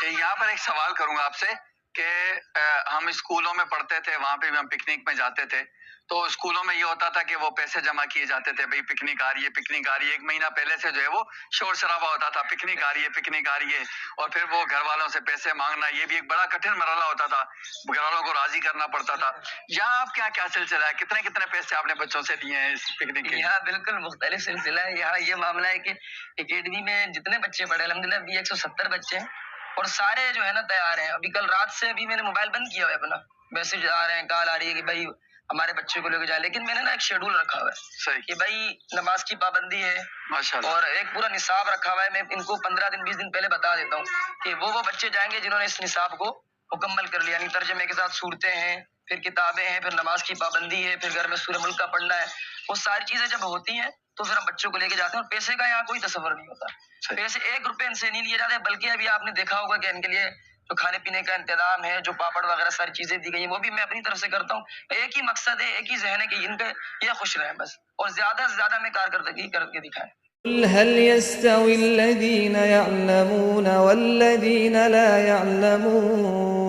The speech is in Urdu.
یہاں پر ایک سوال کروں گا آپ سے کہ ہم اسکولوں میں پڑھتے تھے، وہاں پہ بھی ہم پکنک میں جاتے تھے، تو اسکولوں میں یہ ہوتا تھا کہ وہ پیسے جمع کیے جاتے تھے، بھئی پکنک آ رہی ہے، پکنک آ رہی ہے، ایک مہینہ پہلے سے جو ہے وہ شور شرابہ ہوتا تھا، پکنک آ رہی ہے، پکنک آ رہی ہے، اور پھر وہ گھر والوں سے پیسے مانگنا، یہ بھی ایک بڑا کٹھن مرحلہ ہوتا تھا، گھر والوں کو راضی کرنا پڑتا تھا۔ یہاں آپ کے یہاں کیا سلسلہ ہے؟ کتنے کتنے پیسے آپ نے بچوں سے دیے ہیں اس پکنک کے؟ یہاں بالکل مختلف سلسلہ ہے۔ یہاں یہ معاملہ ہے کہ اکیڈمی میں جتنے بچے پڑھے الحمدللہ ابھی 170 بچے ہیں اور سارے جو ہے نا تیار ہیں۔ ابھی کل رات سے ابھی میں نے موبائل بند کیا ہوا ہے اپنا، میسج آ رہے ہیں، کال آ رہی ہے کہ بھائی ہمارے بچے کو لے کے جائیں، لیکن میں نے نا ایک شیڈول رکھا ہوا ہے صحیح کہ بھائی نماز کی پابندی ہے ماشاءاللہ، اور ایک پورا نصاب رکھا ہوا ہے۔ میں ان کو 15 دن 20 دن پہلے بتا دیتا ہوں کہ وہ بچے جائیں گے جنہوں نے اس نصاب کو مکمل کر لیا، یعنی ترجمے کے ساتھ صورتیں ہیں، پھر کتابیں ہیں، پھر نماز کی پابندی ہے، پھر گھر میں سورہ ملک کا پڑھنا ہے۔ وہ ساری چیزیں جب ہوتی ہیں تو پھر ہم بچوں کو لے کے جاتے ہیں، اور پیسے کا یہاں کوئی تصور نہیں ہوتا۔ پیسے 1 روپے ان سے نہیں لیے جاتے، بلکہ ابھی آپ نے دیکھا ہوگا کہ ان کے لیے جو کھانے پینے کا انتظام ہے، جو پاپڑ وغیرہ ساری چیزیں دی گئی ہیں، وہ بھی میں اپنی طرف سے کرتا ہوں۔ ایک ہی مقصد ہے، ایک ہی ذہن ہے کہ ان کے یہ خوش رہیں بس، اور زیادہ سے زیادہ میں کارکردگی کر کے دکھائیں۔ قل هل يستوي الذين يعلمون والذين لا يعلمون